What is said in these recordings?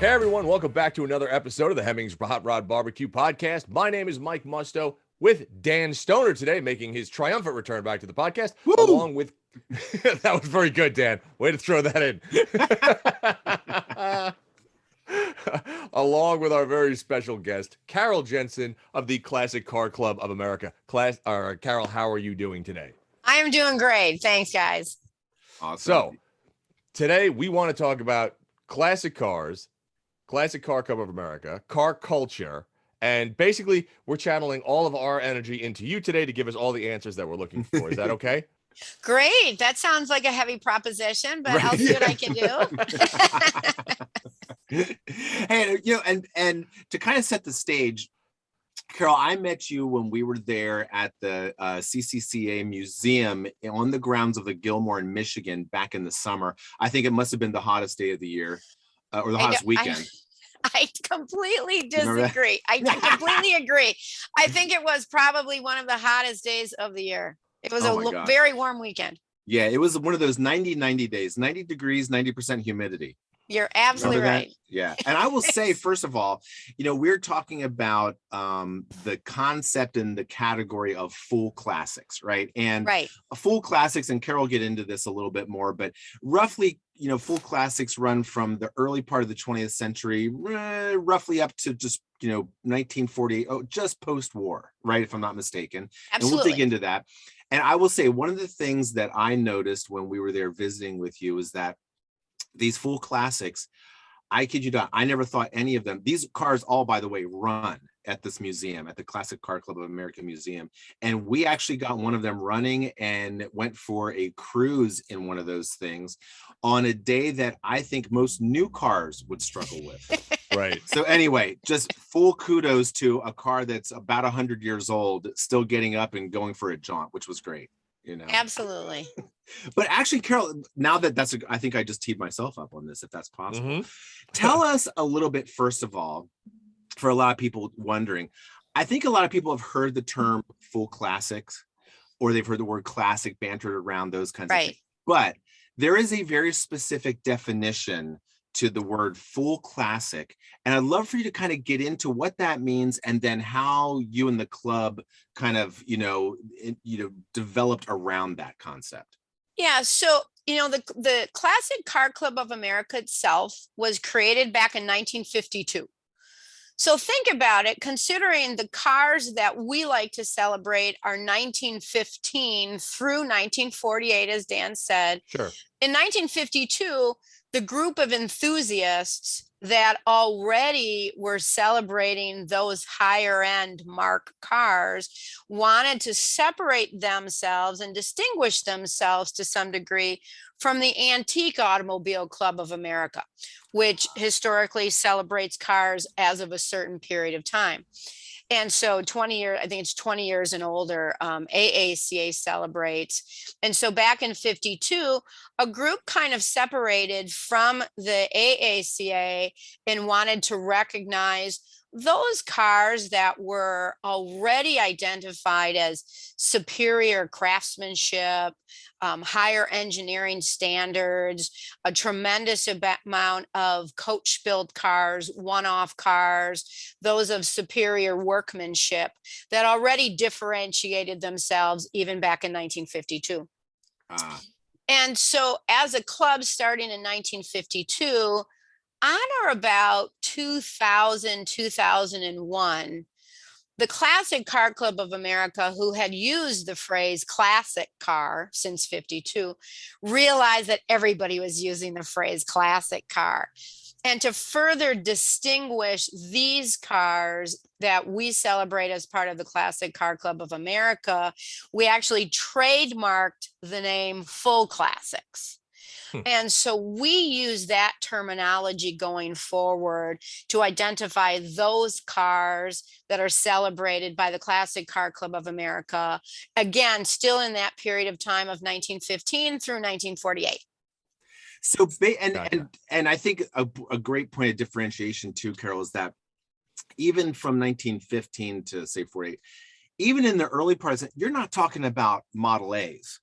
Hey everyone, welcome back to another episode of the Hemmings Hot Rod Barbecue Podcast. My name is Mike Musto with Dan Stoner today, making his triumphant return back to the podcast, along with that was very good, Dan. Way to throw that in. Along with our very special guest, Carrol Jensen of the Classic Car Club of America. Carrol, how are you doing today? I am doing great. Thanks, guys. Awesome. So today we want to talk about classic cars, Classic Car Club of America, car culture, and basically we're channeling all of our energy into you today to give us all the answers that we're looking for. Is that okay? Great. That sounds like a heavy proposition, but I'll see what I can do. Hey, and to kind of set the stage, Carrol, I met you when we were there at the CCCA museum on the grounds of the Gilmore in Michigan back in the summer. I think it must have been the hottest day of the year, or the hottest weekend. I completely disagree. I completely agree. I think it was probably one of the hottest days of the year. It was a very warm weekend. Yeah, it was one of those 90 days, 90 degrees, 90% humidity. You're absolutely right. Yeah. And I will say, first of all, we're talking about the concept and the category of full classics, right? And full classics, and Carrol will get into this a little bit more, but roughly, full classics run from the early part of the 20th century, roughly up to just, 1948, just post-war, right? If I'm not mistaken. Absolutely. And we'll dig into that. And I will say, one of the things that I noticed when we were there visiting with you is that these full classics, I kid you not, I never thought any of them. These cars all, by the way, run at this museum, at the Classic Car Club of America Museum. And we actually got one of them running and went for a cruise in one of those things on a day that I think most new cars would struggle with. Right. So anyway, just full kudos to a car that's about 100 years old, still getting up and going for a jaunt, which was great. Absolutely. But actually, Carrol, now that I think I just teed myself up on this, if that's possible. Tell us a little bit, first of all, for a lot of people wondering, I think a lot of people have heard the term full classics, or they've heard the word classic bantered around, those kinds of things. But there is a very specific definition to the word full classic. And I'd love for you to kind of get into what that means, and then how you and the club kind of, developed around that concept. Yeah. So, the Classic Car Club of America itself was created back in 1952. So think about it, considering the cars that we like to celebrate are 1915 through 1948, as Dan said. Sure. In 1952, the group of enthusiasts that already were celebrating those higher end mark cars wanted to separate themselves and distinguish themselves to some degree from the Antique Automobile Club of America, which historically celebrates cars as of a certain period of time. And so 20 years, I think it's 20 years and older, AACA celebrates. And so back in 52, a group kind of separated from the AACA and wanted to recognize those cars that were already identified as superior craftsmanship, higher engineering standards, a tremendous amount of coach-built cars, one-off cars, those of superior workmanship that already differentiated themselves even back in 1952. And so as a club starting in 1952, on or about 2000, 2001, the Classic Car Club of America, who had used the phrase classic car since 52, realized that everybody was using the phrase classic car. And to further distinguish these cars that we celebrate as part of the Classic Car Club of America, we actually trademarked the name Full Classics. And so we use that terminology going forward to identify those cars that are celebrated by the Classic Car Club of America, again, still in that period of time of 1915 through 1948. So, and I think a great point of differentiation too, Carrol, is that even from 1915 to say 48, even in the early parts, you're not talking about Model A's,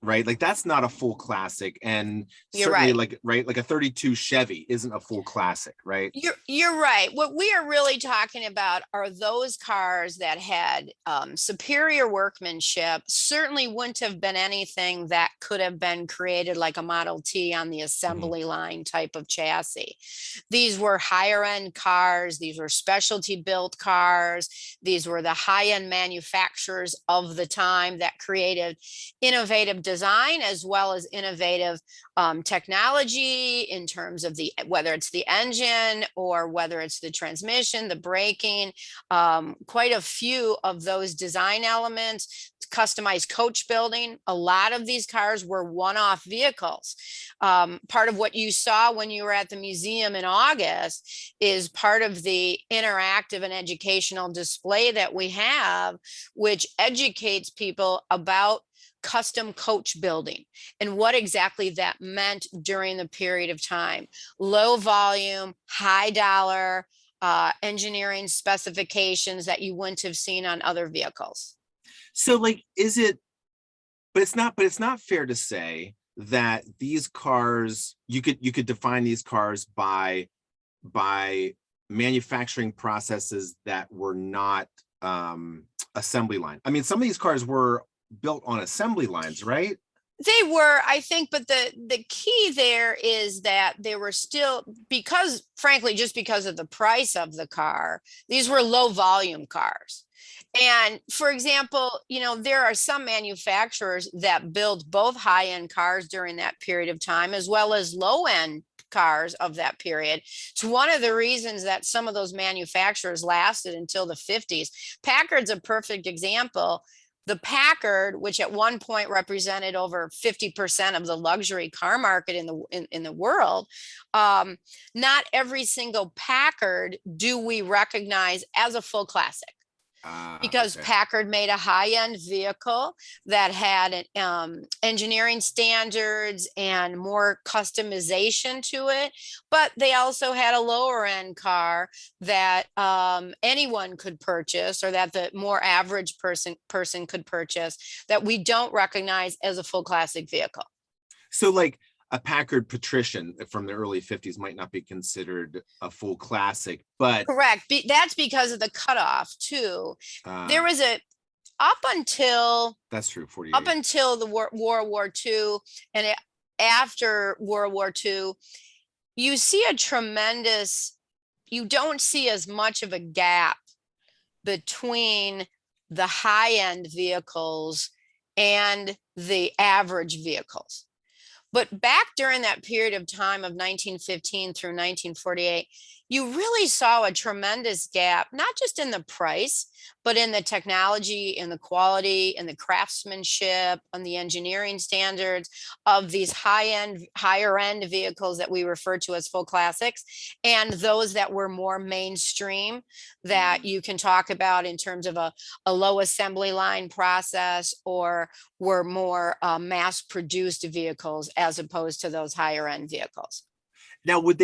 right? Like that's not a full classic, and You're certainly right. like right, like a 32 Chevy isn't a full classic, right? You're right. What we are really talking about are those cars that had superior workmanship. Certainly wouldn't have been anything that could have been created like a Model T on the assembly line type of chassis. These were higher end cars. These were specialty built cars. These were the high end manufacturers of the time that created innovative design as well as innovative technology in terms of whether it's the engine or whether it's the transmission, the braking, quite a few of those design elements, customized coach building. A lot of these cars were one-off vehicles. Part of what you saw when you were at the museum in August is part of the interactive and educational display that we have, which educates people about custom coach building and what exactly that meant during the period of time. Low volume, high dollar engineering specifications that you wouldn't have seen on other vehicles. So like, is it, but it's not fair to say that these cars, you could define these cars by manufacturing processes that were not assembly line. I mean, some of these cars were built on assembly lines, right? They were, I think, but the key there is that they were still, because frankly, just because of the price of the car, these were low volume cars. And for example, you know, there are some manufacturers that build both high end cars during that period of time, as well as low end cars of that period. It's one of the reasons that some of those manufacturers lasted until the 50s. Packard's a perfect example. The Packard, which at one point represented over 50% of the luxury car market in the world, not every single Packard do we recognize as a full classic. Because Okay. Packard made a high-end vehicle that had engineering standards and more customization to it, but they also had a lower-end car that anyone could purchase, or that the more average person could purchase, that we don't recognize as a full classic vehicle. So like a Packard Patrician from the early 50s might not be considered a full classic, but Correct. That's because of the cutoff too. There was up until that's true, 48. the World War II and after World War II, you see you don't see as much of a gap between the high-end vehicles and the average vehicles. But back during that period of time of 1915 through 1948, you really saw a tremendous gap, not just in the price, but in the technology, in the quality, in the craftsmanship, on the engineering standards of these higher end vehicles that we refer to as full classics, and those that were more mainstream that you can talk about in terms of a low assembly line process, or were more mass produced vehicles as opposed to those higher end vehicles. Now, would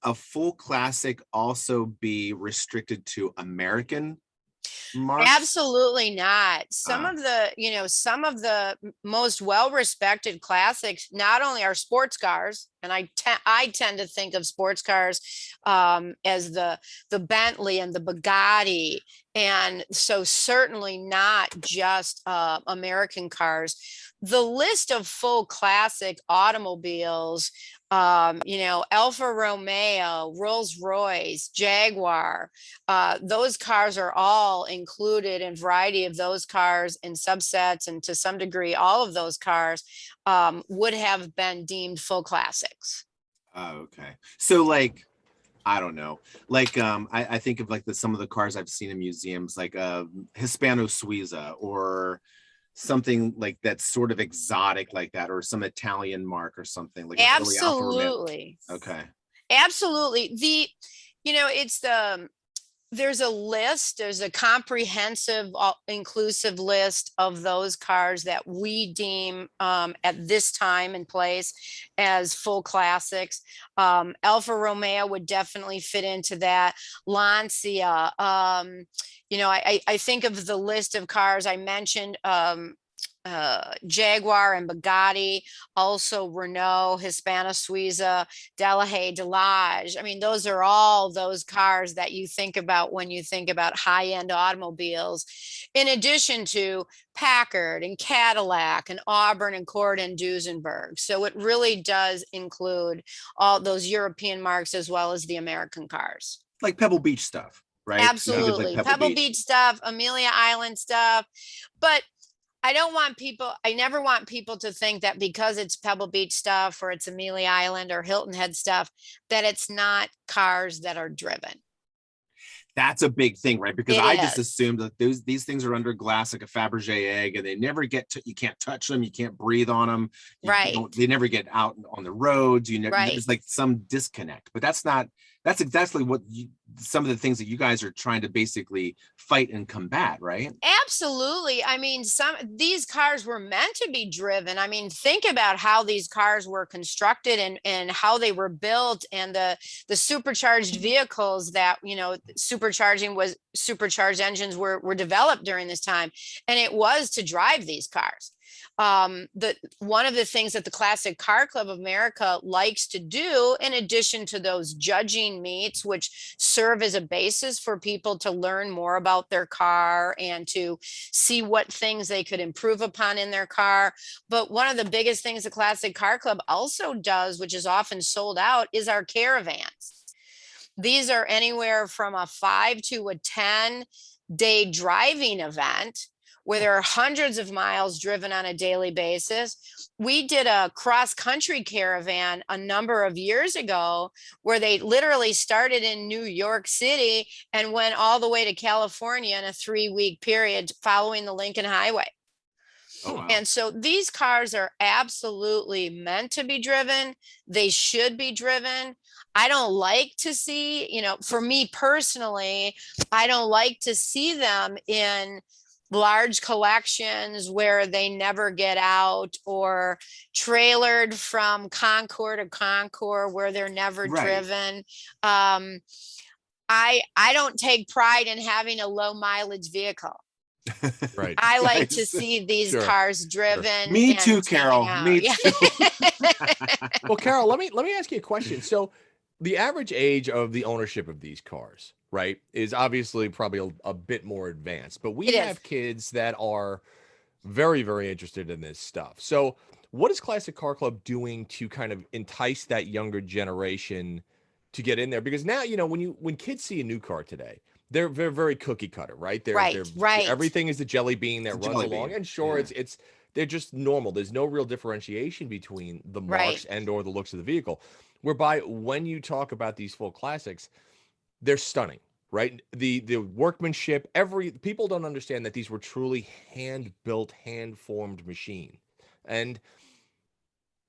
a full classic also be restricted to American marks? Absolutely not. Some of the most well-respected classics not only are sports cars, and I tend to think of sports cars as the Bentley and the Bugatti, and so certainly not just American cars. The list of full classic automobiles, Alfa Romeo, Rolls Royce, Jaguar, those cars are all included in a variety of those cars and subsets, and to some degree, all of those cars would have been deemed full classics. Oh, okay. So like, I don't know. Like, I think of like some of the cars I've seen in museums, like Hispano Suiza, or something like that's sort of exotic like that, or some Italian mark or something like Absolutely. Okay. Absolutely. There's a comprehensive, inclusive list of those cars that we deem at this time and place as full classics. Alfa Romeo would definitely fit into that. Lancia. I think of the list of cars I mentioned Jaguar and Bugatti, also Renault, Hispano Suiza, Delahaye, Delage. I mean, those are all those cars that you think about when you think about high-end automobiles, in addition to Packard and Cadillac and Auburn and Cord and Duesenberg. So it really does include all those European marques as well as the American cars. Like Pebble Beach stuff, right? Absolutely. Like Pebble Beach stuff, Amelia Island stuff. But I never want people to think that because it's Pebble Beach stuff or it's Amelia Island or Hilton Head stuff, that it's not cars that are driven. That's a big thing, right? Because It I just is. assumed that these things are under glass like a Fabergé egg, and they never get to, you can't touch them, you can't breathe on them, Right. They never get out on the roads. Right. There's like some disconnect, but that's exactly what some of the things that you guys are trying to basically fight and combat, right? Absolutely. I mean, these cars were meant to be driven. I mean, think about how these cars were constructed and how they were built, and the supercharged vehicles that, supercharged engines were developed during this time, and it was to drive these cars. One of the things that the Classic Car Club of America likes to do, in addition to those judging meets, which serve as a basis for people to learn more about their car and to see what things they could improve upon in their car. But one of the biggest things the Classic Car Club also does, which is often sold out, is our caravans. These are anywhere from a 5 to a 10-day driving event where there are hundreds of miles driven on a daily basis. We did a cross-country caravan a number of years ago where they literally started in New York City and went all the way to California in a 3-week period following the Lincoln Highway. Oh, wow. And so these cars are absolutely meant to be driven. They should be driven. I don't like to see, for me personally, I don't like to see them in large collections where they never get out, or trailered from Concord to Concord where they're never driven. I don't take pride in having a low mileage vehicle. Right. I like to see these cars driven. Me too, Carol. Me too. Well, Carol, let me ask you a question. So the average age of the ownership of these cars, right, is obviously probably a bit more advanced, but we have kids that are very, very interested in this stuff. So what is Classic Car Club doing to kind of entice that younger generation to get in there? Because now, when kids see a new car today, they're very cookie cutter, right? They're right. Everything is the jelly bean that runs along, and sure, it's they're just normal. There's no real differentiation between the marks and or the looks of the vehicle. Whereby when you talk about these full classics, they're stunning, right? The workmanship, people don't understand that these were truly hand-built, hand-formed machine. And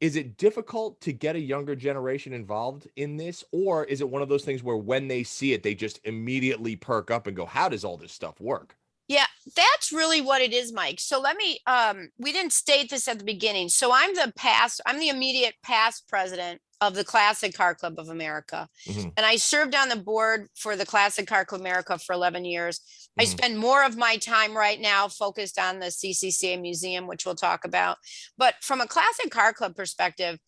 is it difficult to get a younger generation involved in this? Or is it one of those things where when they see it, they just immediately perk up and go, how does all this stuff work? Yeah, that's really what it is, Mike. So let me, we didn't state this at the beginning. So I'm the immediate past president of the Classic Car Club of America. Mm-hmm. And I served on the board for the Classic Car Club of America for 11 years. I spend more of my time right now focused on the CCCA museum, which we'll talk about. But from a Classic Car Club perspective,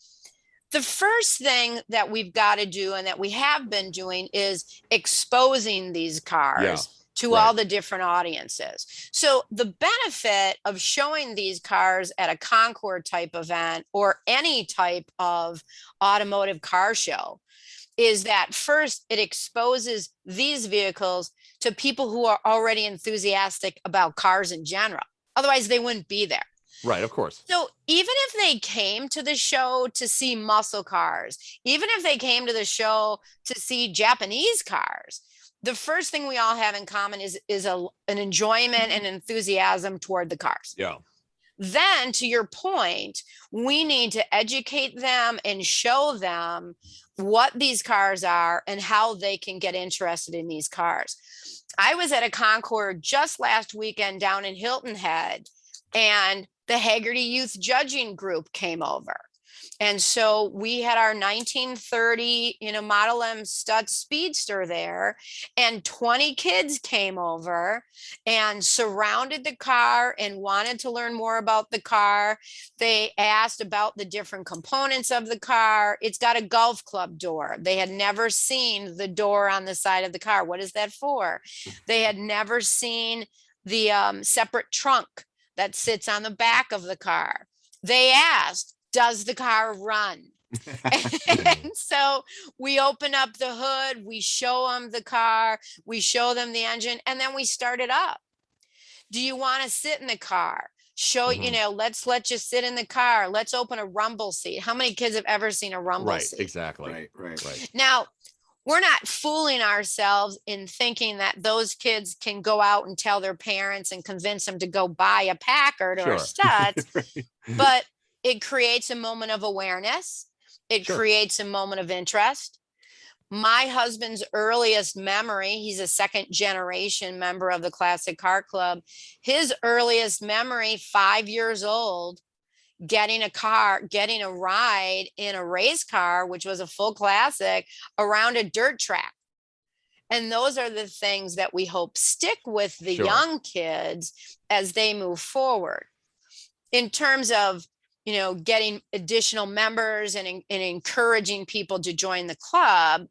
the first thing that we've got to do, and that we have been doing, is exposing these cars to all the different audiences. So the benefit of showing these cars at a Concord type event or any type of automotive car show is that first, it exposes these vehicles to people who are already enthusiastic about cars in general. Otherwise, they wouldn't be there. Right, of course. So even if they came to the show to see muscle cars, even if they came to the show to see Japanese cars, the first thing we all have in common is an enjoyment and enthusiasm toward the cars. Yeah. Then, to your point, we need to educate them and show them what these cars are and how they can get interested in these cars. I was at a Concord just last weekend down in Hilton Head, and the Haggerty Youth Judging Group came over. And so we had our 1930, Model M Stutz Speedster there, and 20 kids came over and surrounded the car and wanted to learn more about the car. They asked about the different components of the car. It's got a golf club door. They had never seen the door on the side of the car. What is that for? They had never seen the separate trunk that sits on the back of the car. They asked, does the car run? And so we open up the hood, we show them the car, we show them the engine, and then we start it up. Do you want to sit in the car? Let's let you sit in the car. Let's open a rumble seat. How many kids have ever seen a rumble seat? Exactly. Right. Now, we're not fooling ourselves in thinking that those kids can go out and tell their parents and convince them to go buy a Packard or a Stutz, but it creates a moment of awareness. It creates a moment of interest. My husband's earliest memory, he's a second generation member of the Classic Car Club. His earliest memory, 5 years old, getting a ride in a race car, which was a full classic, around a dirt track. And those are the things that we hope stick with the young kids as they move forward. In terms of, getting additional members and encouraging people to join the club,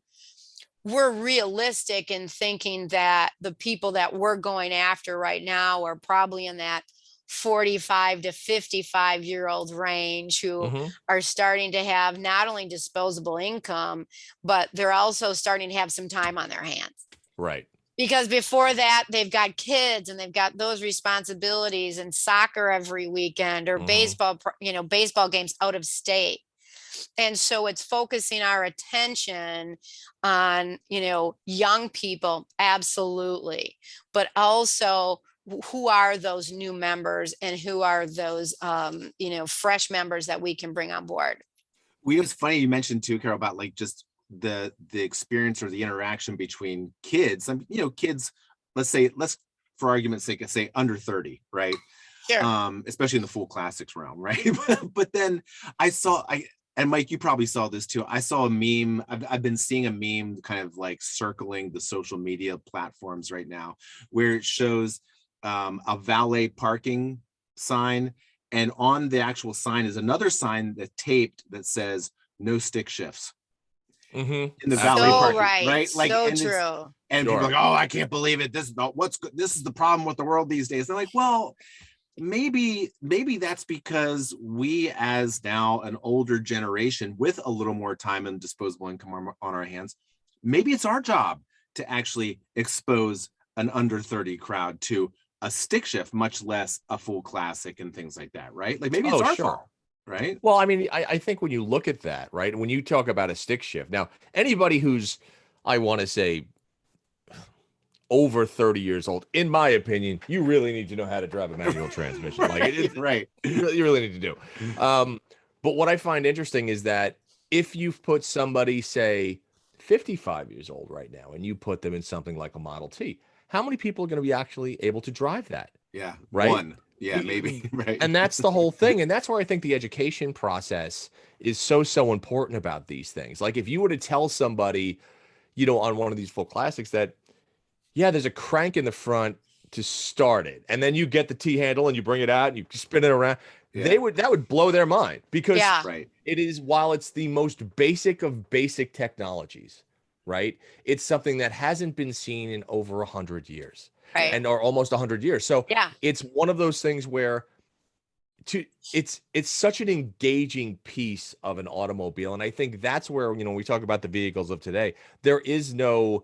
we're realistic in thinking that the people that we're going after right now are probably in that 45 to 55-year-old range who are starting to have not only disposable income, but they're also starting to have some time on their hands. Right. Because before that, they've got kids and they've got those responsibilities and soccer every weekend or baseball games out of state. And so it's focusing our attention on, young people, absolutely, but also who are those new members and who are those, fresh members that we can bring on board. It was funny you mentioned too, Carol, about like just the experience or the interaction between kids. Kids, let's for argument's sake, say under 30, right? Sure. Especially in the full classics realm, right? But then and Mike, you probably saw this too. I saw a meme. I've been seeing a meme kind of like circling the social media platforms right now, where it shows a valet parking sign, and on the actual sign is another sign that taped that says no stick shifts. In the valet parking, right? Like, so true. And people are like, oh, I can't believe it. This is the problem with the world these days. They're like, well, maybe that's because we, as now an older generation with a little more time and disposable income on our hands, maybe it's our job to actually expose an under 30 crowd to a stick shift, much less a full classic and things like that, right? Like maybe it's our fault. Right. Well, I mean, I think when you look at that, right, when you talk about a stick shift, now anybody who's, I want to say, over 30 years old, in my opinion, you really need to know how to drive a manual transmission. Like, you really need to do. But what I find interesting is that if you've put somebody, say, 55 years old right now, and you put them in something like a Model T, how many people are going to be actually able to drive that? Yeah, right. One. Yeah, maybe. Right. And that's the whole thing. And that's where I think the education process is so important about these things. Like if you were to tell somebody, on one of these full classics that, yeah, there's a crank in the front to start it, and then you get the T handle and you bring it out and you spin it around, that would blow their mind, because it is, while it's the most basic of basic technologies, right? It's something that hasn't been seen in over 100 years. Right. And or almost 100 years. So it's one of those things where it's such an engaging piece of an automobile. And I think that's where, when we talk about the vehicles of today, there is no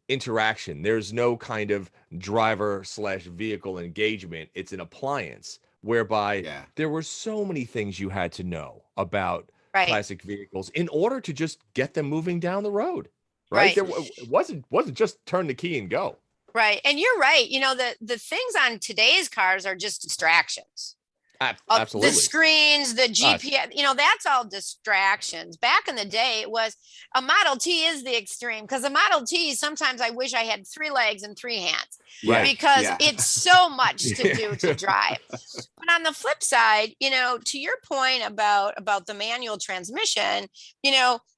interaction. There's no kind of driver/vehicle engagement. It's an appliance whereby there were so many things you had to know about classic vehicles in order to just get them moving down the road. Right. It wasn't just turn the key and go. Right. And you're right. The things on today's cars are just distractions. The Absolutely. screens, the GPS, that's all distractions. Back in the day, it was a Model T is the extreme, because a Model T, sometimes I wish I had 3 legs and 3 hands, Yeah, because yeah. it's so much to do to drive. But on the flip side, to your point about the manual transmission,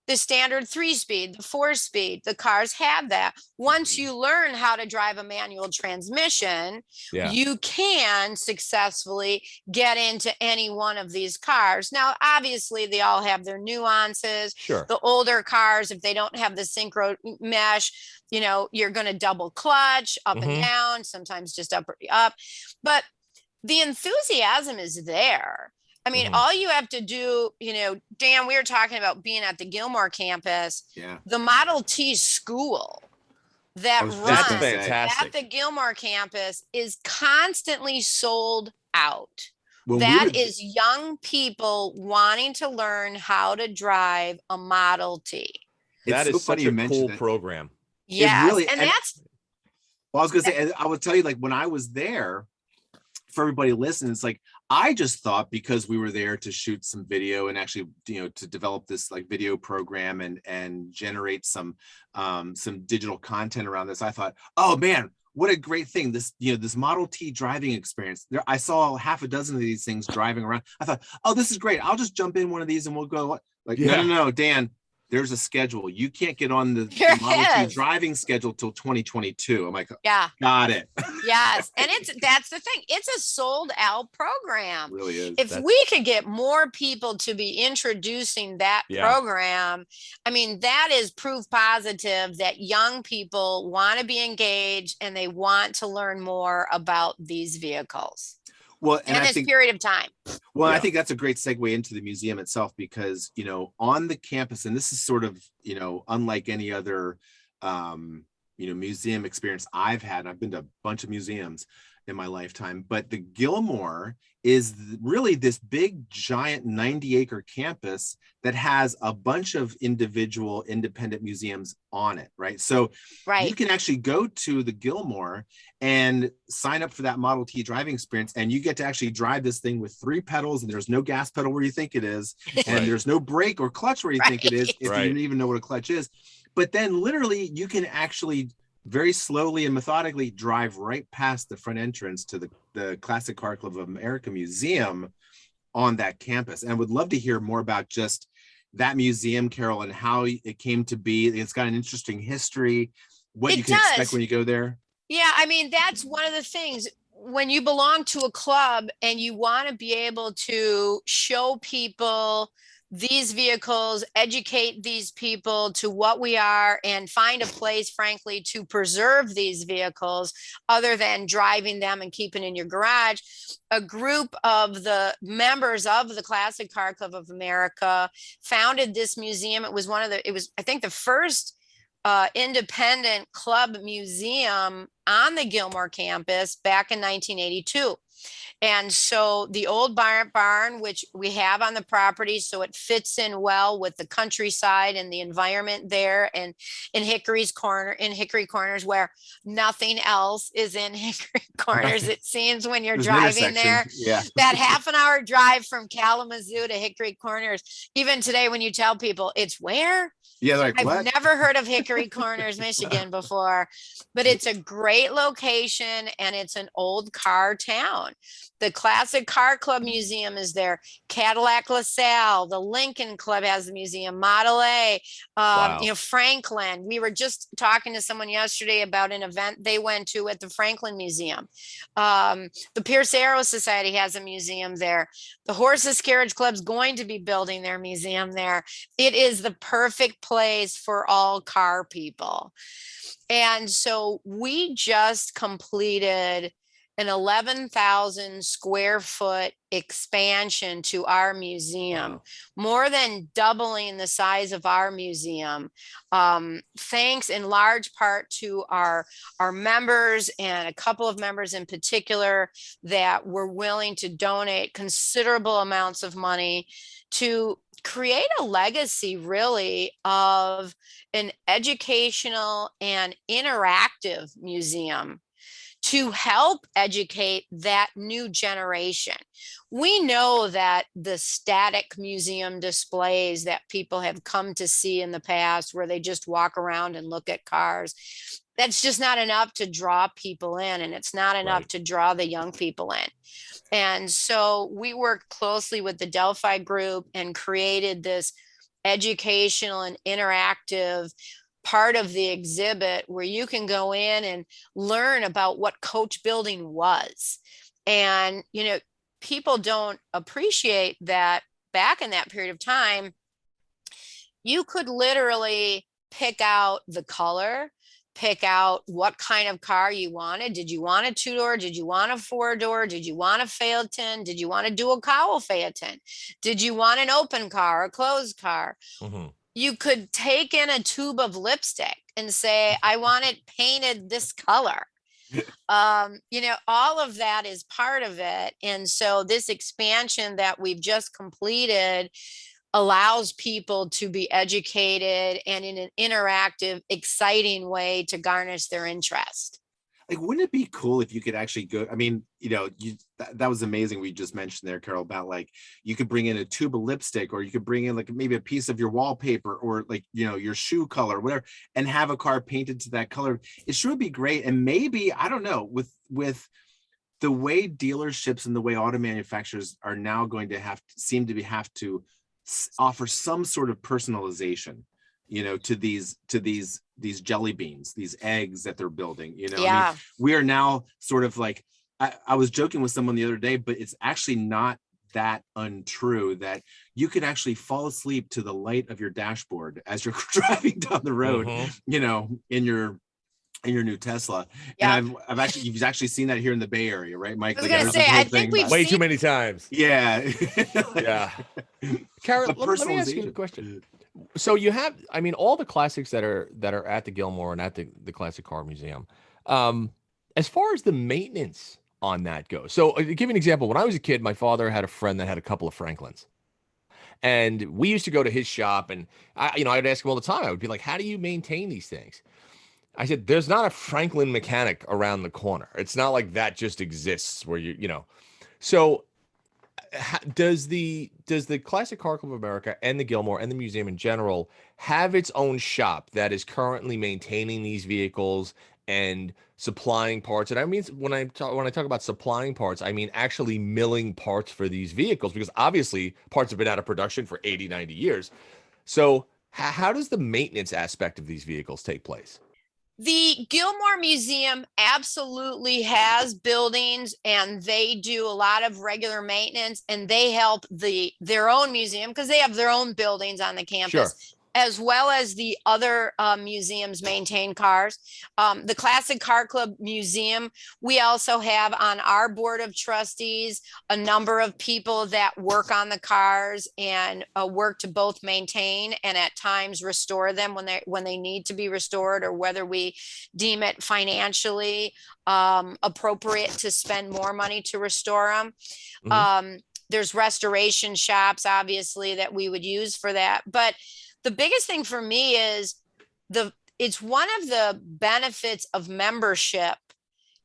the standard 3-speed, the 4-speed, the cars have that. Once you learn how to drive a manual transmission, Yeah. you can successfully get into any one of these cars. Now, obviously, they all have their nuances. Sure. The older cars, if they don't have the synchro mesh, you're going to double clutch up and down, sometimes just up or up. But the enthusiasm is there. I mean, all you have to do, Dan, we were talking about being at the Gilmore campus. Yeah. The Model T school that runs That's fantastic. at the Gilmore campus is constantly sold out. When That is young people wanting to learn how to drive a Model T. That is so such funny a you cool that. program. Yes, really, and and- that's Well, I was gonna say, I would tell you, like, when I was there, for everybody listening, it's like, I just thought because we were there to shoot some video and actually, to develop this like video program and generate some digital content around this, I thought, oh man, what a great thing. This, this Model T driving experience. There, I saw half a dozen of these things driving around. I thought, oh, this is great. I'll just jump in one of these and we'll go. Like, no, Dan, there's a schedule. You can't get on the Model T driving schedule till 2022. I'm like, yeah, got it. Yes. And that's the thing. It's a sold out program. It really is. If we could get more people to be introducing that program, I mean, that is proof positive that young people want to be engaged and they want to learn more about these vehicles. Well, in this period of time. Well, I think that's a great segue into the museum itself, because, on the campus, and this is sort of, unlike any other, museum experience I've had. I've been to a bunch of museums in my lifetime, but the Gilmore is really this big, giant 90-acre campus that has a bunch of individual independent museums on it, right? So you can actually go to the Gilmore and sign up for that Model T driving experience, and you get to actually drive this thing with 3 pedals, and there's no gas pedal where you think it is, and there's no brake or clutch where you think it is, if you don't even know what a clutch is. But then literally you can actually very slowly and methodically drive right past the front entrance to the Classic Car Club of America Museum on that campus. And I would love to hear more about just that museum, Carol, and how it came to be. It's got an interesting history, what you can expect when you go there. Yeah, I mean, that's one of the things. When you belong to a club and you want to be able to show people these vehicles, educate these people to what we are, and find a place, frankly, to preserve these vehicles other than driving them and keeping in your garage. A group of the members of the Classic Car Club of America founded this museum. It was I think the first independent club museum on the Gilmore campus back in 1982. And so the old barn, which we have on the property, so it fits in well with the countryside and the environment there, and in Hickory Corners, where nothing else is in Hickory Corners, it seems, when you're driving there. Yeah. That half-an-hour drive from Kalamazoo to Hickory Corners, even today when you tell people it's where? Yeah, like, I've never heard of Hickory Corners, Michigan before, but it's a great location and it's an old car town. The Classic Car Club Museum is there. Cadillac LaSalle, the Lincoln Club has the museum. Model A, Franklin. We were just talking to someone yesterday about an event they went to at the Franklin Museum. The Pierce Arrow Society has a museum there. The Horses Carriage Club's going to be building their museum there. It is the perfect place for all car people. And so we just completed an 11,000 square foot expansion to our museum, more than doubling the size of our museum. Thanks in large part to our members, and a couple of members in particular that were willing to donate considerable amounts of money to create a legacy, really, of an educational and interactive museum to help educate that new generation. We know that the static museum displays that people have come to see in the past, where they just walk around and look at cars, that's just not enough to draw people in, and it's not enough to draw the young people in. And so we worked closely with the Delphi group and created this educational and interactive part of the exhibit where you can go in and learn about what coach building was. And, you know, people don't appreciate that back in that period of time, you could literally pick out the color, pick out what kind of car you wanted. Did you want a 2-door? Did you want a 4-door? Did you want a Phaeton? Did you want a dual cowl Phaeton? Did you want an open car, a closed car? Mm-hmm. You could take in a tube of lipstick and say, I want it painted this color. You know, all of that is part of it. And so this expansion that we've just completed allows people to be educated and in an interactive, exciting way to garnish their interest. Like, wouldn't it be cool if you could actually go? I mean, you know, that was amazing. We just mentioned there, Carol, about like you could bring in a tube of lipstick, or you could bring in like maybe a piece of your wallpaper, or like, you know, your shoe color, whatever, and have a car painted to that color. It sure would be great. And maybe, I don't know, with the way dealerships and the way auto manufacturers are now going to have to offer some sort of personalization, you know, to these jelly beans, these eggs that they're building, you know. Yeah. I mean, we are now sort of like, I was joking with someone the other day, but it's actually not that untrue that you could actually fall asleep to the light of your dashboard as you're driving down the road, you know, in your new Tesla. Yeah. And you've actually seen that here in the Bay Area, right, Mike? I was gonna say, I think we've way too many times. Yeah. Yeah. Carol, let me ask you a question. So you have, I mean, all the classics that are at the Gilmore and at the Classic Car Museum. As far as the maintenance on that goes, so to give you an example, when I was a kid, my father had a friend that had a couple of Franklins, and we used to go to his shop, and I'd ask him all the time. I would be like, "How do you maintain these things?" I said, "There's not a Franklin mechanic around the corner. It's not like that just exists where you know." So does the Classic Car Club of America and the Gilmore and the museum in general have its own shop that is currently maintaining these vehicles and supplying parts? And I mean, when I talk about supplying parts, I mean actually milling parts for these vehicles, because obviously parts have been out of production for 80, 90 years. So how does the maintenance aspect of these vehicles take place? The Gilmore Museum absolutely has buildings, and they do a lot of regular maintenance, and they help their own museum because they have their own buildings on the campus. Sure. As well as the other museums maintain cars. The Classic Car Club Museum, we also have on our board of trustees a number of people that work on the cars and work to both maintain and at times restore them when they need to be restored, or whether we deem it financially appropriate to spend more money to restore them. Mm-hmm. There's restoration shops, obviously, that we would use for that. But the biggest thing for me is it's one of the benefits of membership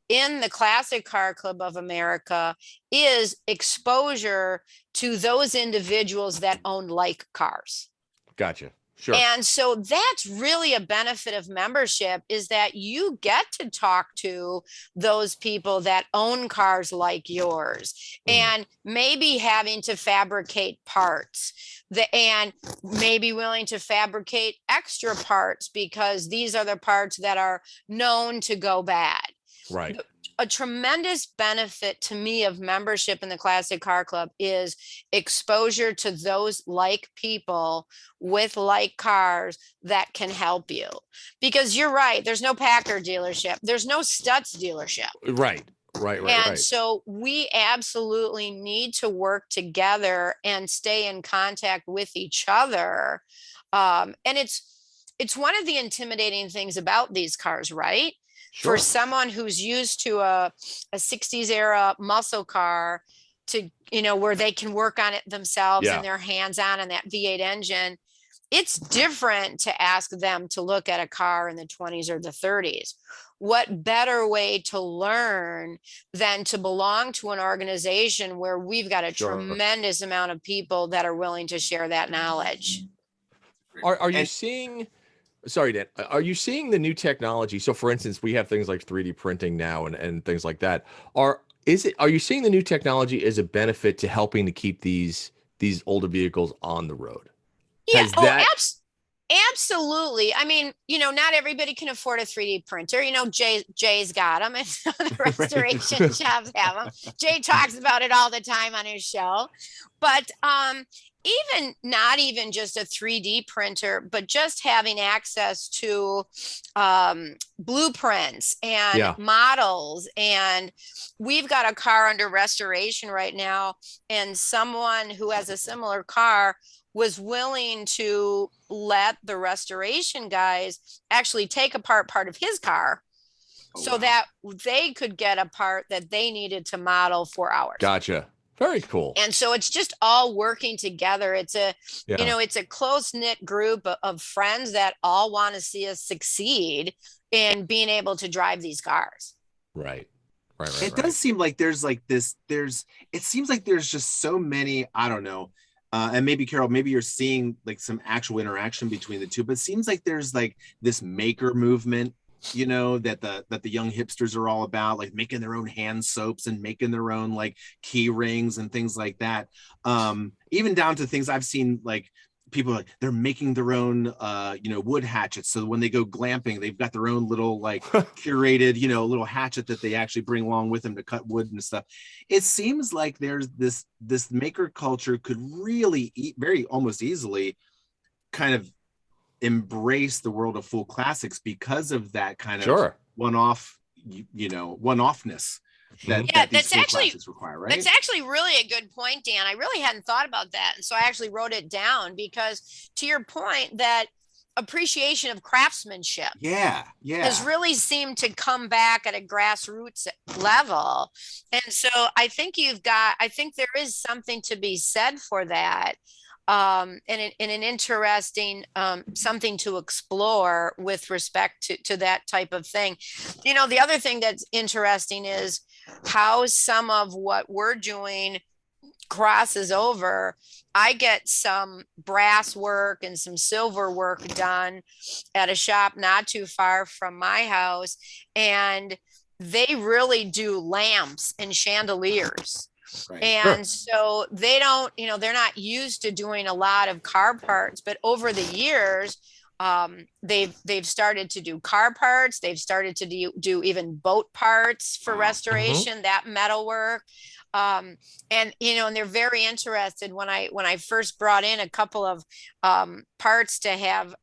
in the Classic Car Club of America is exposure to those individuals that own like cars. Gotcha. Sure. And so that's really a benefit of membership, is that you get to talk to those people that own cars like yours, and maybe having to fabricate parts and maybe willing to fabricate extra parts because these are the parts that are known to go bad. Right. A tremendous benefit to me of membership in the Classic Car Club is exposure to those like people with like cars that can help you. Because you're right, there's no Packard dealership, there's no Stutz dealership. Right. And so we absolutely need to work together and stay in contact with each other. And it's one of the intimidating things about these cars, right? Sure. For someone who's used to a 60s era muscle car, to, where they can work on it themselves and their hands on that V8 engine, it's different to ask them to look at a car in the 20s or the 30s. What better way to learn than to belong to an organization where we've got a Sure. tremendous amount of people that are willing to share that knowledge? Are you And seeing, sorry, Dan, are you seeing the new technology? So for instance, we have things like 3D printing now and things like that. Are you seeing the new technology as a benefit to helping to keep these older vehicles on the road? Yeah. Has that Absolutely. I mean, not everybody can afford a 3D printer. Jay's got them, and the restoration shops have them. Jay talks about it all the time on his show. But even not even just a 3D printer, but just having access to blueprints and models. And we've got a car under restoration right now, and someone who has a similar car was willing to let the restoration guys actually take apart part of his car that they could get a part that they needed to model for ours. Gotcha. Very cool. And so it's just all working together. It's it's a close knit group of friends that all want to see us succeed in being able to drive these cars. Right. It does seem like there's it seems like there's just so many, I don't know. And maybe Carol, maybe you're seeing like some actual interaction between the two, but it seems like there's like this maker movement, that the young hipsters are all about, like making their own hand soaps and making their own like key rings and things like that. Even down to things I've seen, like people like they're making their own wood hatchets, so when they go glamping they've got their own little like curated little hatchet that they actually bring along with them to cut wood and stuff. It seems like there's this maker culture could really very almost easily kind of embrace the world of full classics because of that kind of one-offness that these full classics require, right? That's actually really a good point, Dan. I really hadn't thought about that. And so I actually wrote it down because, to your point, that appreciation of craftsmanship has really seemed to come back at a grassroots level. And so I think there is something to be said for that. And an interesting something to explore with respect to that type of thing. The other thing that's interesting is how some of what we're doing crosses over. I get some brass work and some silver work done at a shop not too far from my house, and they really do lamps and chandeliers. Right. And so they don't, they're not used to doing a lot of car parts, but over the years, they've started to do car parts. They've started to do even boat parts for restoration, that metal work. And they're very interested. When I first brought in a couple of parts to have,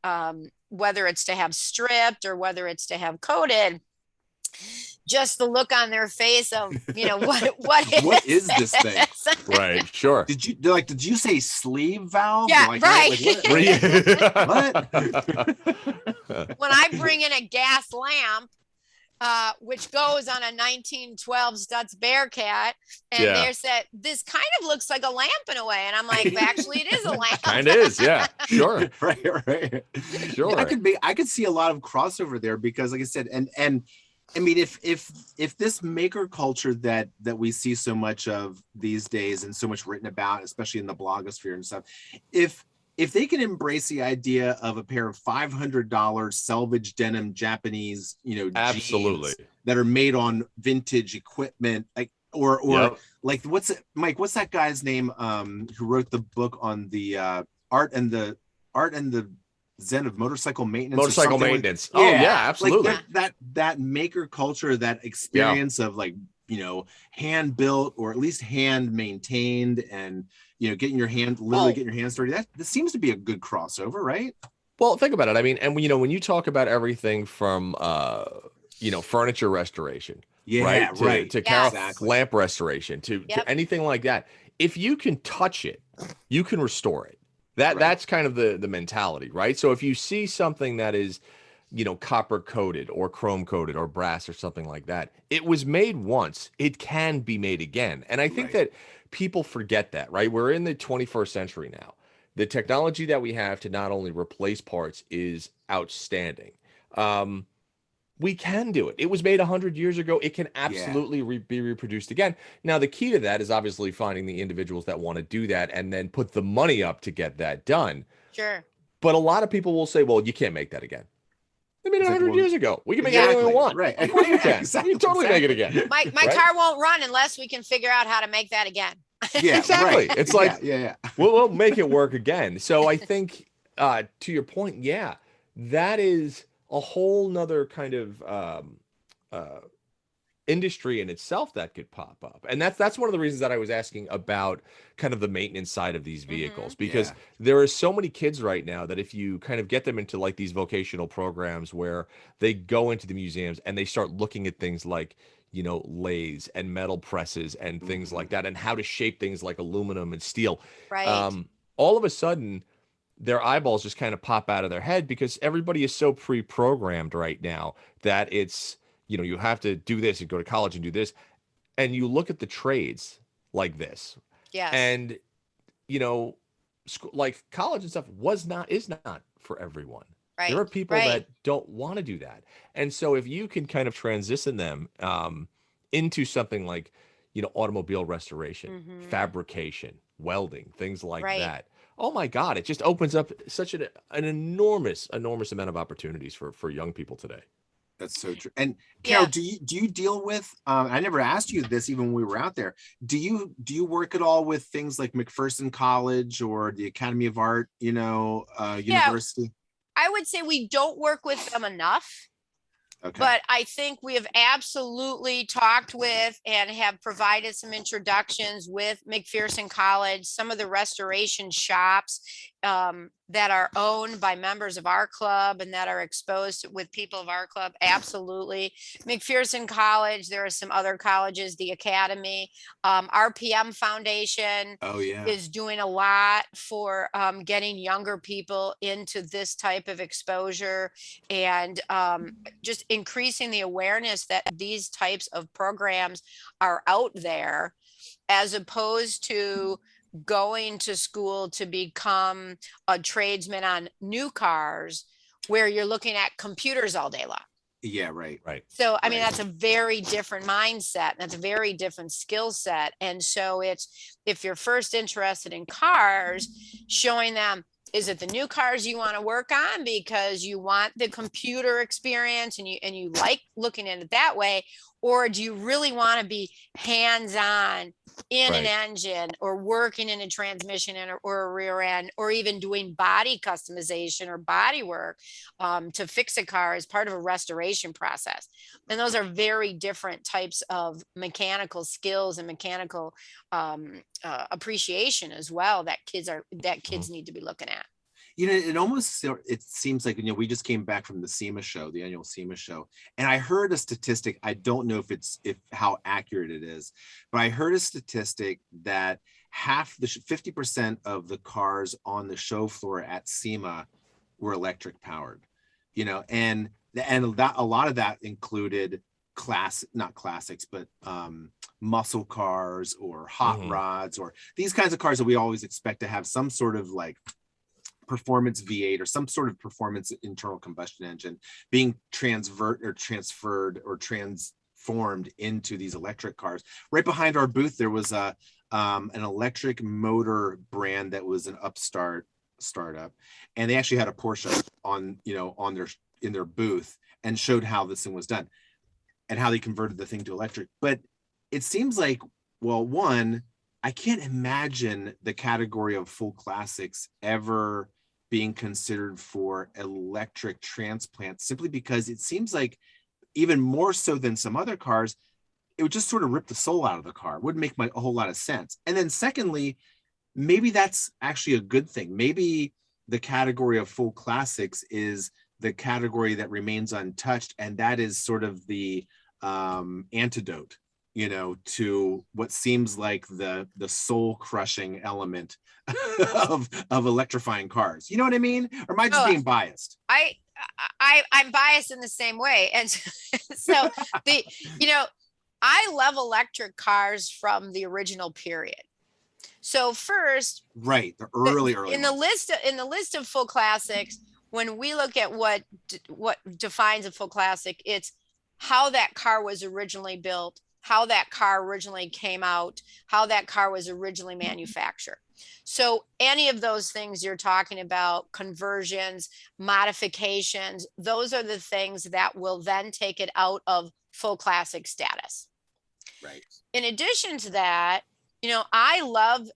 whether it's to have stripped or whether it's to have coated, just the look on their face of, what is this thing? Right. Sure. Did you say sleeve valve? Yeah. Like, right. What? When I bring in a gas lamp, which goes on a 1912 Stutz Bearcat, and they said, this kind of looks like a lamp in a way. And I'm like, actually, it is a lamp. Kind of is. Yeah. Sure. Right. Sure. I could see a lot of crossover there because, like I said, and I mean, if this maker culture that we see so much of these days and so much written about, especially in the blogosphere and stuff, if they can embrace the idea of a pair of $500 salvage denim Japanese, absolutely, jeans that are made on vintage equipment, like like what's that guy's name who wrote the book on the art and the Zen of motorcycle maintenance. Maintenance. Oh yeah, absolutely. Like that maker culture, that experience of like, hand built or at least hand maintained, and getting your hands dirty. That seems to be a good crossover, right? Well, think about it. I mean, and when you talk about everything from furniture restoration, to Carol, lamp restoration, to anything like that, if you can touch it, you can restore it. That's kind of the mentality, right? So if you see something that is, copper coated or chrome coated or brass or something like that, it was made once, it can be made again. And I think that people forget that, right? We're in the 21st century now. the technology that we have to not only replace parts is outstanding. We can do it. It was made 100 years ago. It can Yeah. absolutely be reproduced again. Now, the key to that is obviously finding the individuals that want to do that and then put the money up to get that done. Sure. But a lot of people will say, well, you can't make that again. They made it It's like, 100 well, years ago. We can make Yeah. anything we exactly. want. Right. Of course we can. Exactly. We can totally make it again. My Right? car won't run unless we can figure out how to make that again. Yeah. Exactly. Right. It's like, yeah. we'll make it work again. So I think, to your point, yeah, that is a whole nother kind of uh, industry in itself that could pop up. And that's one of the reasons that I was asking about kind of the maintenance side of these vehicles, because Yeah. there are so many kids right now that if you kind of get them into like these vocational programs where they go into the museums and they start looking at things like, lathes and metal presses and things like that, and how to shape things like aluminum and steel, Right. all of a sudden their eyeballs just kind of pop out of their head, because everybody is so pre-programmed right now that it's, you have to do this and go to college and do this. And you look at the trades like this, Yes. and, like college and stuff is not for everyone. There Right. are people Right. that don't want to do that. And so if you can kind of transition them into something like, automobile restoration, fabrication, welding, things like Right. that. Oh my God, it just opens up such an enormous amount of opportunities for young people today. That's so true. And Carol, Yeah. do you deal with? I never asked you this even when we were out there. Do you work at all with things like McPherson College or the Academy of Art? Yeah. University. I would say we don't work with them enough. Okay. But I think we have absolutely talked with and have provided some introductions with McPherson College, some of the restoration shops that are owned by members of our club and that are exposed with people of our club. Absolutely. McPherson College, there are some other colleges, the Academy, RPM Foundation Oh yeah. is doing a lot for getting younger people into this type of exposure and just increasing the awareness that these types of programs are out there, as opposed to going to school to become a tradesman on new cars where you're looking at computers all day long. Yeah. Right. Right. So, I mean, Right. that's a very different mindset. That's a very different skill set. And so it's, if you're first interested in cars, showing them, is it the new cars you want to work on because you want the computer experience and you like looking at it that way? Or do you really want to be hands-on in an Right. engine or working in a transmission or a rear end, or even doing body customization or body work to fix a car as part of a restoration process? And those are very different types of mechanical skills and mechanical appreciation as well that kids need to be looking at. It seems like we just came back from the SEMA show, the annual SEMA show, and I heard a statistic. I don't know if how accurate it is, but I heard a statistic that 50% of the cars on the show floor at SEMA were electric powered. And that a lot of that included not classics, but muscle cars or hot rods or these kinds of cars that we always expect to have some sort of like performance V8 or some sort of performance internal combustion engine being transformed into these electric cars. Right behind our booth, there was an electric motor brand that was an upstart startup, and they actually had a Porsche in their booth and showed how this thing was done and how they converted the thing to electric. But it seems like, well, one, I can't imagine the category of full classics ever being considered for electric transplants, simply because it seems like, even more so than some other cars, it would just sort of rip the soul out of the car. It wouldn't make a whole lot of sense. And then secondly, maybe that's actually a good thing. Maybe the category of full classics is the category that remains untouched, and that is sort of the antidote, to what seems like the soul crushing element of electrifying cars. You know what I mean? Or am I just being biased? I'm biased in the same way. And so I love electric cars from the original period. So first, Right. The early in the ones. list of full classics, when we look at what defines a full classic, it's how that car was originally built, how that car originally came out, how that car was originally manufactured. So any of those things you're talking about, conversions, modifications, those are the things that will then take it out of full classic status. Right. In addition to that, I love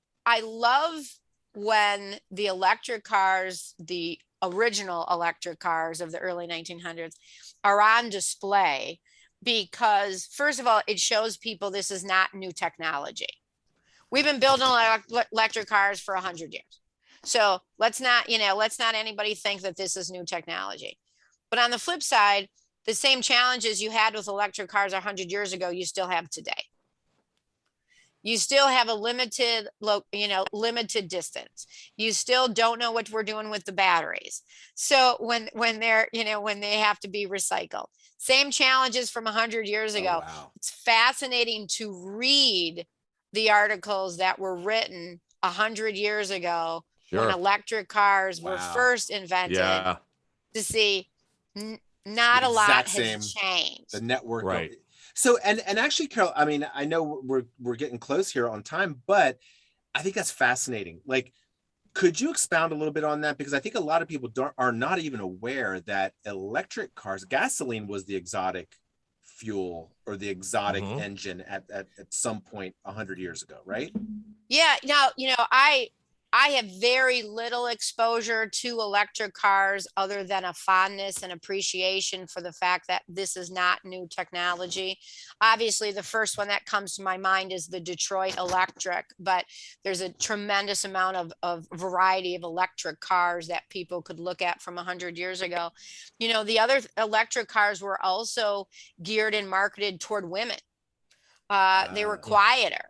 when the electric cars, the original electric cars of the early 1900s, are on display, because first of all, it shows people this is not new technology. We've been building electric cars for 100 years. So let's not anybody think that this is new technology. But on the flip side, the same challenges you had with electric cars 100 years ago, you still have today. You still have a limited distance. You still don't know what we're doing with the batteries. So when they have to be recycled, same challenges from 100 years ago. Oh, wow. It's fascinating to read the articles that were written 100 years ago when Sure. electric cars were Wow. first invented, Yeah. to see not The a lot exact has same- changed. The network. Right. So, and actually, Carol, I mean, I know we're getting close here on time, but I think that's fascinating. Like, could you expound a little bit on that? Because I think a lot of people are not even aware that electric cars, gasoline was the exotic fuel or the exotic Mhm. engine at some point 100 years ago, right? Yeah, now, I have very little exposure to electric cars other than a fondness and appreciation for the fact that this is not new technology. Obviously, the first one that comes to my mind is the Detroit Electric, but there's a tremendous amount of variety of electric cars that people could look at from 100 years ago. The other electric cars were also geared and marketed toward women. They were quieter.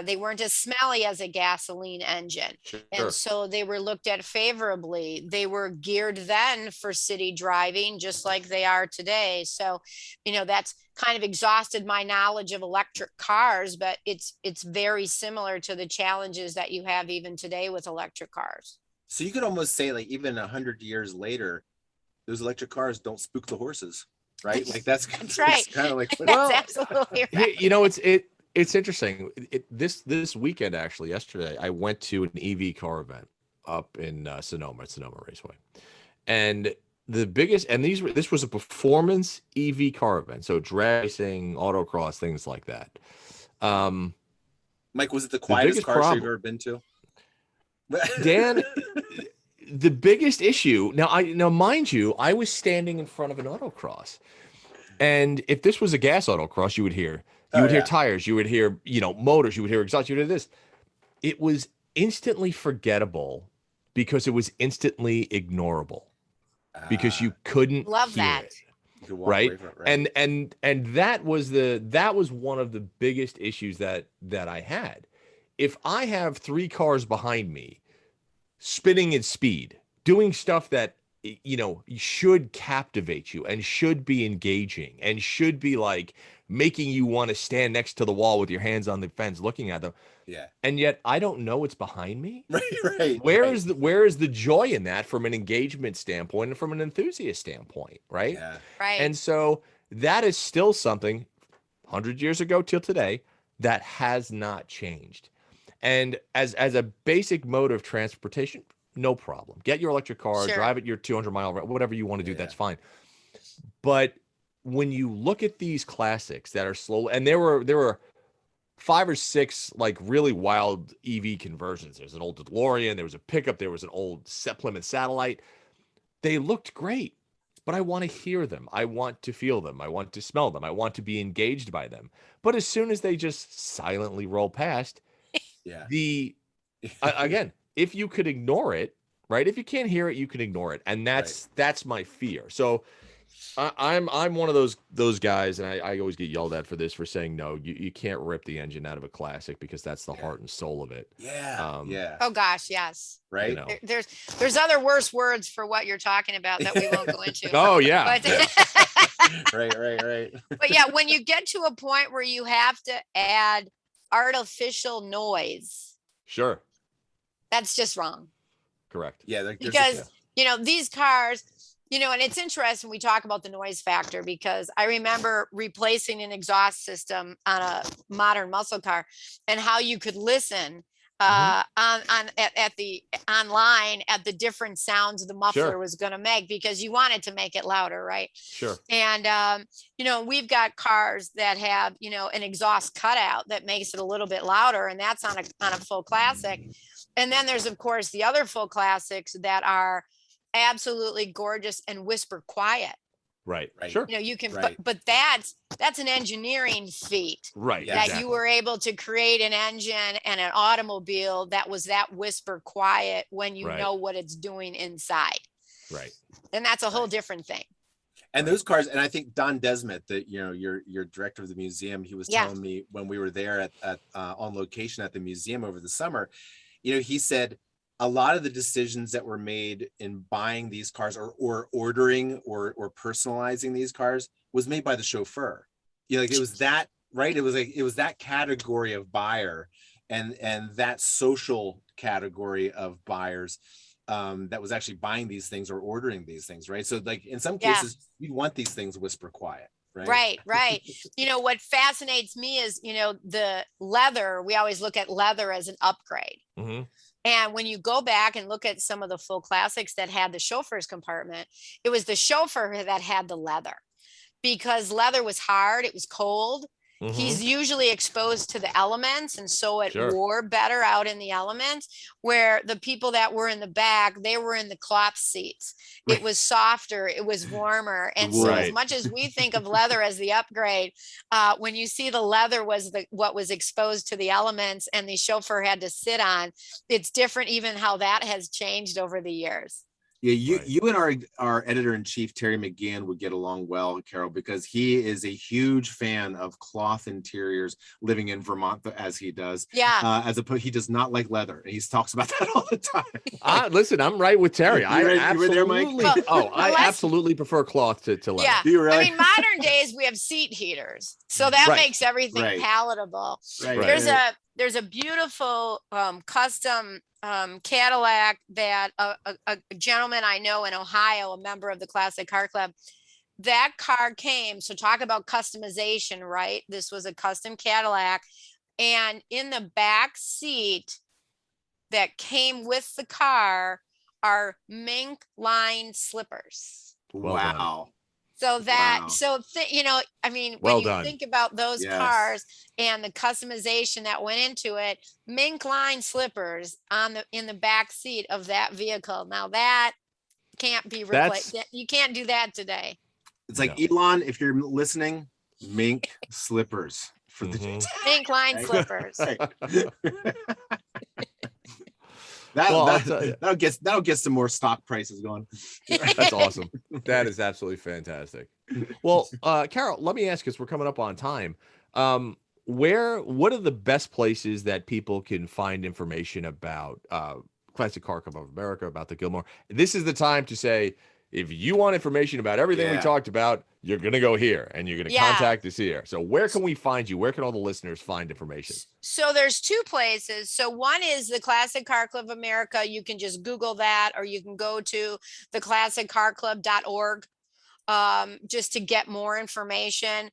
They weren't as smelly as a gasoline engine. Sure. And so they were looked at favorably. They were geared then for city driving, just like they are today. So, that's kind of exhausted my knowledge of electric cars, but it's very similar to the challenges that you have even today with electric cars. So you could almost say, like, even 100 years later, those electric cars don't spook the horses, right? Like that's right. Kind of like, That's absolutely right. It's interesting. This weekend, actually, yesterday, I went to an EV car event up in Sonoma Raceway, and this was a performance EV car event, so drag racing, autocross, things like that. Mike, was it the quietest car show you've ever been to? Dan, the biggest issue now, mind you, I was standing in front of an autocross, and if this was a gas autocross, you would hear tires, you would hear motors, you would hear exhaust, you would hear this. It was instantly forgettable because it was instantly ignorable because you couldn't love hear that. it, right? And that was one of the biggest issues that I had. If I have three cars behind me spinning at speed, doing stuff that should captivate you and should be engaging and should be like making you want to stand next to the wall with your hands on the fence looking at them. Yeah. And yet I don't know what's behind me. Right. Where is the joy in that from an engagement standpoint and from an enthusiast standpoint, right? Yeah. Right. And so that is still something 100 years ago till today that has not changed. And as a basic mode of transportation, no problem. Get your electric car, Sure. drive it your 200-mile, whatever you want to do, that's fine. But when you look at these classics that are slow, and there were 5 or 6 like really wild EV conversions. There's an old DeLorean, there was a pickup, there was an old Plymouth Satellite. They looked great, but I want to hear them. I want to feel them. I want to smell them. I want to be engaged by them. But as soon as they just silently roll past, again, if you could ignore it, right? If you can't hear it, you can ignore it, and that's my fear. So I'm one of those guys, and I always get yelled at for this, for saying no. You can't rip the engine out of a classic because that's the heart and soul of it. Yeah. Oh gosh, yes. Right. There's other worse words for what you're talking about that we won't go into. Oh yeah. But, Right. But yeah, when you get to a point where you have to add artificial noise Sure. That's just wrong. Correct. Yeah, there's Because, these cars, and it's interesting we talk about the noise factor, because I remember replacing an exhaust system on a modern muscle car, and how you could listen at the online at the different sounds the muffler Sure. was going to make, because you wanted to make it louder, right? Sure. And we've got cars that have an exhaust cutout that makes it a little bit louder, and that's on a full classic. And then there's of course the other full classics that are absolutely gorgeous and whisper quiet. Right. Right. Sure. You can, Right. but that's an engineering feat. Right. Yeah, That Exactly. you were able to create an engine and an automobile that was that whisper quiet when you Right. know what it's doing inside. Right. And that's a whole Right. different thing. And those cars, and I think Don Desmet, that your director of the museum, he was Yeah. telling me when we were there at on location at the museum over the summer, he said a lot of the decisions that were made in buying these cars or ordering or personalizing these cars was made by the chauffeur. Like it was that, right? It was that category of buyer and that social category of buyers that was actually buying these things or ordering these things, right? So like in some Yeah. cases, you want these things whisper quiet. Right. What fascinates me is, the leather, we always look at leather as an upgrade. Mm-hmm. And when you go back and look at some of the full classics that had the chauffeur's compartment, it was the chauffeur that had the leather, because leather was hard, it was cold. Mm-hmm. He's usually exposed to the elements, and so it Sure. wore better out in the elements, where the people that were in the back, they were in the cloth seats. Right. It was softer, it was warmer. And so Right. as much as we think of leather as the upgrade, when you see the leather was what was exposed to the elements and the chauffeur had to sit on, it's different even how that has changed over the years. Yeah, you Right. you and our editor-in-chief Terry McGann would get along well, Carol, because he is a huge fan of cloth interiors, living in Vermont as he does. Yeah. As opposed, he does not like leather. He talks about that all the time. Listen, I'm right with Terry. You were there, Mike? Absolutely. I Unless- absolutely prefer cloth to leather. Yeah. Do you really? I mean, modern days we have seat heaters, so that Right. makes everything Right. palatable. Right. Right. There's a beautiful custom Cadillac that a gentleman I know in Ohio, a member of the Classic Car Club, that car came. So talk about customization, right? This was a custom Cadillac, and in the back seat that came with the car are mink lined slippers. Well done. Wow. So that, Wow. I mean, Well when you done. think about those Yes. cars and the customization that went into it, mink line slippers in the back seat of that vehicle. Now that can't be replaced. You can't do that today. It's like No. Elon, if you're listening, mink slippers for the Mhm. Mink line Right. slippers. Well, I'll tell you. that'll get some more stock prices going. That's awesome. That is absolutely fantastic. Well, Carol, let me ask, because we're coming up on time. What are the best places that people can find information about Classic Car Club of America, about the Gilmore? This is the time to say, if you want information about everything we Yeah. talked about, you're going to go here and you're going to Yeah. contact us here. So where can we find you? Where can all the listeners find information? So there's two places. So one is the Classic Car Club of America. You can just Google that, or you can go to theclassiccarclub.org. Just to get more information.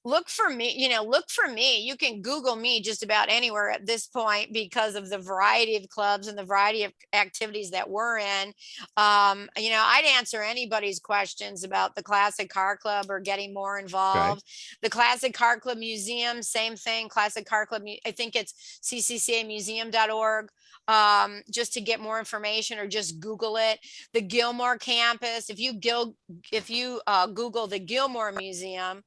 Look for me, you can Google me just about anywhere at this point, because of the variety of clubs and the variety of activities that we're in. I'd answer anybody's questions about the Classic Car Club or getting more involved. The Classic Car Club Museum, same thing. Classic Car Club, I think it's CCCAmuseum.org. Just to get more information, or just Google it. The Gilmore campus, if you Google the Gilmore Museum,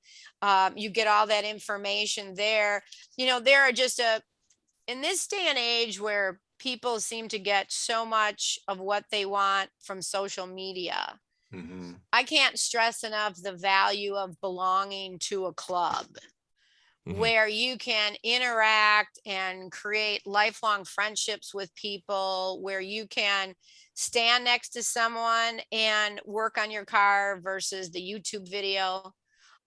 you get all that information there. There are just in this day and age where people seem to get so much of what they want from social media. Mm-hmm. I can't stress enough the value of belonging to a club. Mhm. Where you can interact and create lifelong friendships with people, where you can stand next to someone and work on your car versus the YouTube video.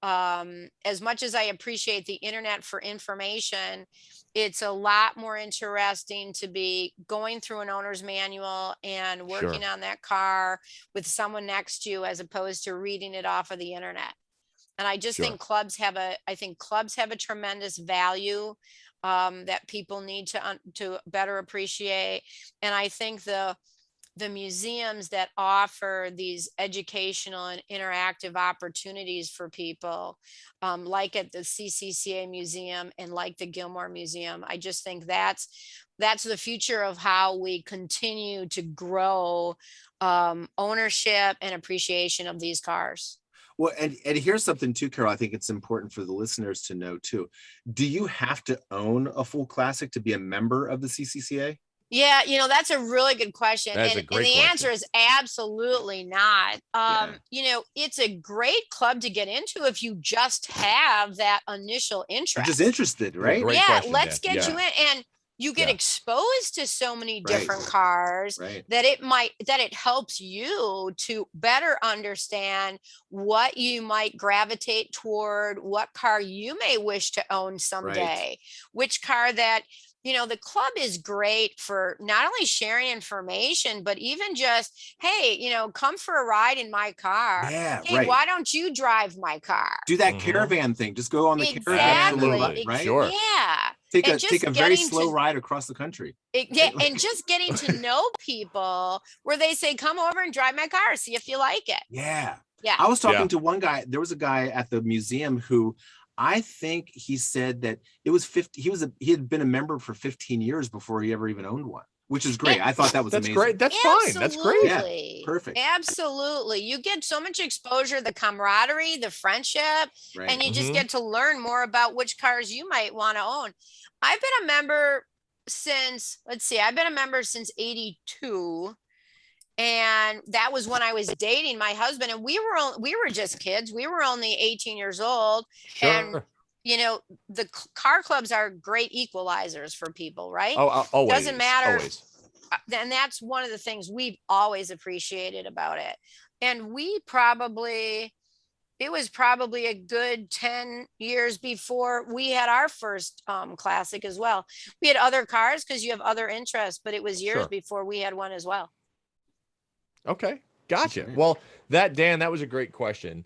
as much as I appreciate the internet for information, it's a lot more interesting to be going through an owner's manual and working Sure. on that car with someone next to you as opposed to reading it off of the internet. And I just Sure. think I think clubs have a tremendous value that people need to better appreciate. And I think the museums that offer these educational and interactive opportunities for people, like at the CCCA Museum and like the Gilmore Museum, I just think that's the future of how we continue to grow ownership and appreciation of these cars. Well, and here's something too, Carol. I think it's important for the listeners to know too. Do you have to own a full classic to be a member of the CCCA? Yeah, that's a really good question. That's a And great the question. answer is absolutely not. It's a great club to get into if you just have that initial You're interest. just interested, right? Great Yeah, question, let's Dan. get Yeah. you in. And you get Yeah. exposed to so many Right. different cars Right. that it helps you to better understand what you might gravitate toward, what car you may wish to own someday, which car that the club is great for not only sharing information, but even just, hey, come for a ride in my car. Yeah, Hey, right. why don't you drive my car? Do that Mhm. caravan thing. Just go on the caravan, Absolutely. right? Sure. Yeah. Take And a just very getting slow to- ride across the country. Yeah, and just getting to know people where they say, come over and drive my car, see if you like it. Yeah. Yeah. I was talking Yeah. to one guy. There was a guy at the museum who I think he said that it was 50. He had been a member for 15 years before he ever even owned one, which is great. I thought that was That's amazing. great. That's fine. That's great. Yeah, Absolutely. perfect. Absolutely. You get so much exposure, the camaraderie, the friendship, Right. and you just Mhm. get to learn more about which cars you might want to own. I've been a member since, I've been a member since 82. And that was when I was dating my husband, and we were just kids. We were only 18 years old. Sure. And the car clubs are great equalizers for people, right? Oh, always. Doesn't matter. Always. And that's one of the things we've always appreciated about it. And it was probably a good 10 years before we had our first classic as well. We had other cars because you have other interests, but it was years Sure. before we had one as well. Okay. Gotcha. Okay. Well, Dan, that was a great question.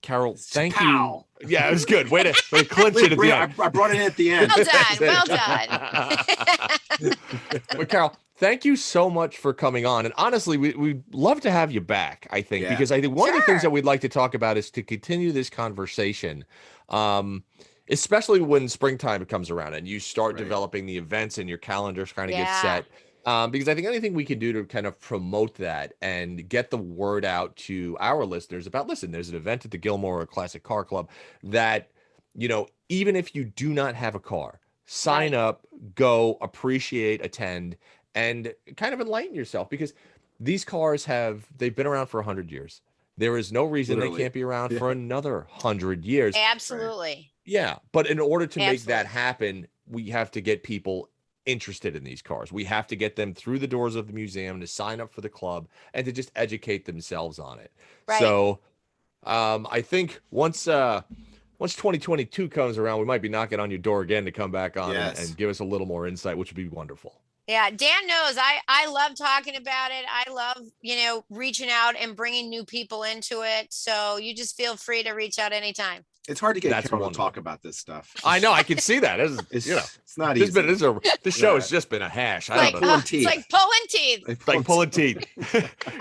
Carol, thank Pow. you. Yeah, it was good. Way to clinch it at the end. I brought it in at the end. Well done. But Carol, thank you so much for coming on. And honestly, we'd love to have you back, I think, Yeah. because I think one of the things Sure. that we'd like to talk about is to continue this conversation, especially when springtime comes around and you start Right. developing the events and your calendars kind of get Yeah. set. Because I think anything we can do to kind of promote that and get the word out to our listeners about, listen, there's an event at the Gilmore Classic Car Club that, even if you do not have a car, sign Right. up, go, appreciate, attend, and kind of enlighten yourself, because these cars they've been around for 100 years. There is no reason Literally. they can't be around Yeah. for another 100 years. Absolutely. Yeah. But in order to make that Absolutely. happen, we have to get people interested in these cars. We have to get them through the doors of the museum to sign up for the club and to just educate themselves on it. Right. So I think once 2022 comes around, we might be knocking on your door again to come back on Yes. and give us a little more insight, which would be wonderful. Yeah, Dan knows I love talking about it. I love, reaching out and bringing new people into it. So you just feel free to reach out anytime. It's hard to get That's Carol to wonderful. talk about this stuff. I know, I can see that. It's It's not easy. this show Yeah. has just been a hash. I Like, don't know. Pulling it's teeth. like pulling teeth. It's like pulling teeth.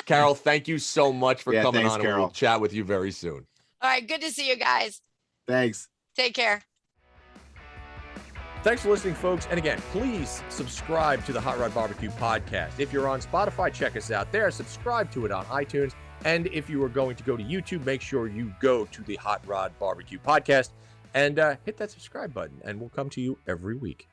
Carol, thank you so much for Yeah, coming thanks, on, and we'll Carol. chat with you very soon. All right, good to see you guys. Thanks. Take care. Thanks for listening, folks. And again, please subscribe to the Hot Rod Barbecue podcast. If you're on Spotify, check us out there. Subscribe to it on iTunes. And if you are going to go to YouTube, make sure you go to the Hot Rod Barbecue podcast and hit that subscribe button, and we'll come to you every week.